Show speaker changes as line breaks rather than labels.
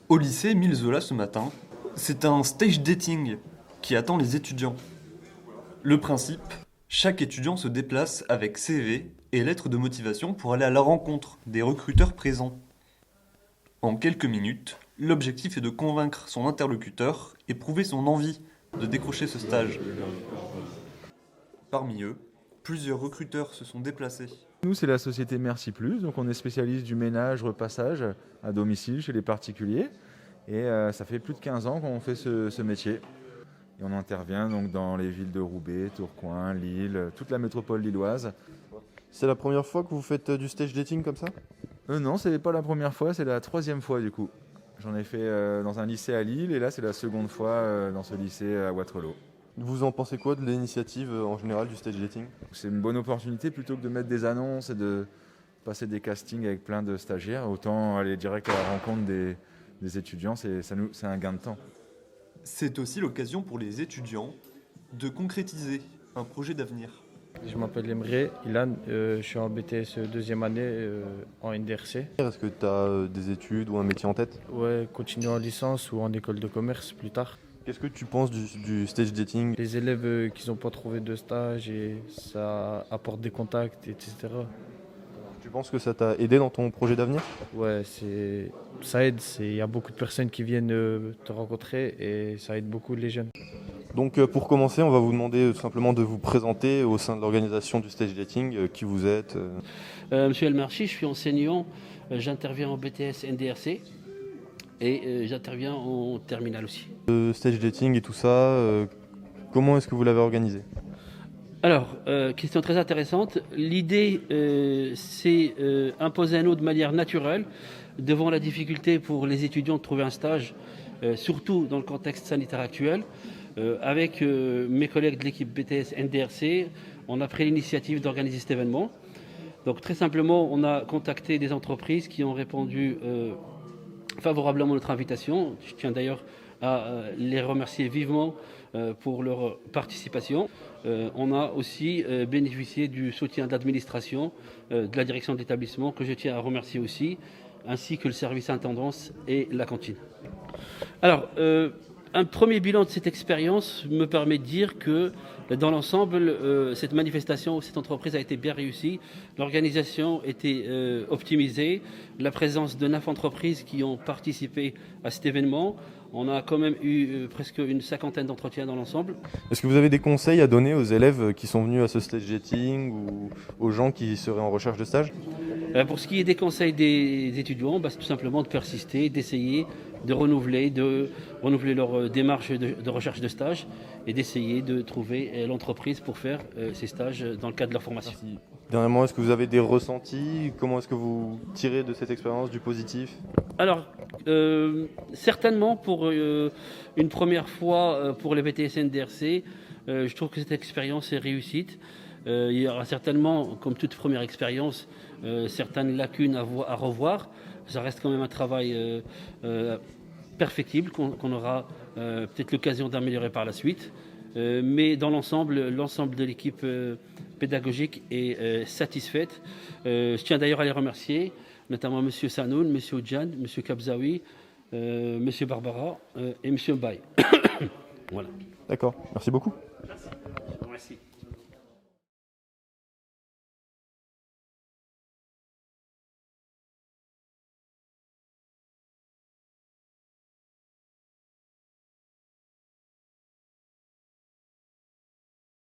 Au lycée Émile Zola ce matin, c'est un stage dating qui attend les étudiants. Le principe, chaque étudiant se déplace avec CV et lettre de motivation pour aller à la rencontre des recruteurs présents. En quelques minutes, l'objectif est de convaincre son interlocuteur et prouver son envie de décrocher ce stage. Parmi eux, plusieurs recruteurs se sont déplacés.
Nous, c'est la société Merci Plus, donc on est spécialiste du ménage, repassage à domicile chez les particuliers. Et ça fait plus de 15 ans qu'on fait ce métier. Et on intervient donc dans les villes de Roubaix, Tourcoing, Lille, toute la métropole lilloise.
C'est la première fois que vous faites du stage dating comme ça?
Non, c'est pas la première fois, c'est la troisième fois du coup. J'en ai fait dans un lycée à Lille et là c'est la seconde fois dans ce lycée à Wattrelos.
Vous en pensez quoi de l'initiative en général du stage dating?
C'est une bonne opportunité plutôt que de mettre des annonces et de passer des castings avec plein de stagiaires. Autant aller direct à la rencontre des étudiants, c'est un gain de temps.
C'est aussi l'occasion pour les étudiants de concrétiser un projet d'avenir.
Je m'appelle Emre Ilan, je suis en BTS deuxième année en NDRC.
Est-ce que tu as des études ou un métier en tête?
Ouais, continuer en licence ou en école de commerce plus tard.
Qu'est-ce que tu penses du stage dating?
Les élèves qui n'ont pas trouvé de stage et ça apporte des contacts, etc.
Tu penses que ça t'a aidé dans ton projet d'avenir?
Ouais, ça aide. Il y a beaucoup de personnes qui viennent te rencontrer et ça aide beaucoup les jeunes.
Donc pour commencer, on va vous demander tout simplement de vous présenter au sein de l'organisation du stage dating, qui vous êtes.
Monsieur Elmarchi, je suis enseignant, j'interviens en BTS NDRC et j'interviens en terminale aussi.
Le stage dating et tout ça, comment est-ce que vous l'avez organisé?
Alors, question très intéressante. L'idée, c'est imposer un eau de manière naturelle devant la difficulté pour les étudiants de trouver un stage, surtout dans le contexte sanitaire actuel. Avec mes collègues de l'équipe BTS NDRC, on a pris l'initiative d'organiser cet événement. Donc très simplement, on a contacté des entreprises qui ont répondu favorablement à notre invitation. Je tiens d'ailleurs à les remercier vivement pour leur participation. On a aussi bénéficié du soutien de l'administration, de la direction de l'établissement, que je tiens à remercier aussi, ainsi que le service intendance et la cantine. Alors, un premier bilan de cette expérience me permet de dire que dans l'ensemble, cette manifestation, cette entreprise a été bien réussie. L'organisation était optimisée. La présence de 9 entreprises qui ont participé à cet événement. On a quand même eu presque une cinquantaine d'entretiens dans l'ensemble.
Est-ce que vous avez des conseils à donner aux élèves qui sont venus à ce stage dating ou aux gens qui seraient en recherche de stage?
Pour ce qui est des conseils des étudiants, c'est tout simplement de persister, d'essayer de renouveler leur démarche de recherche de stage et d'essayer de trouver l'entreprise pour faire ces stages dans le cadre de leur formation.
Merci. Dernièrement, est-ce que vous avez des ressentis? Comment est-ce que vous tirez de cette expérience du positif?
Alors, certainement pour une première fois pour les BTS NDRC, je trouve que cette expérience est réussite. Il y aura certainement, comme toute première expérience, certaines lacunes à revoir. Ça reste quand même un travail perfectible qu'on aura peut-être l'occasion d'améliorer par la suite. Mais dans l'ensemble de l'équipe pédagogique est satisfaite. Je tiens d'ailleurs à les remercier, notamment M. Sanoun, M. Odjan, M. Kabzaoui, M. Barbara et M. Baye. Voilà.
D'accord, merci beaucoup.
Merci.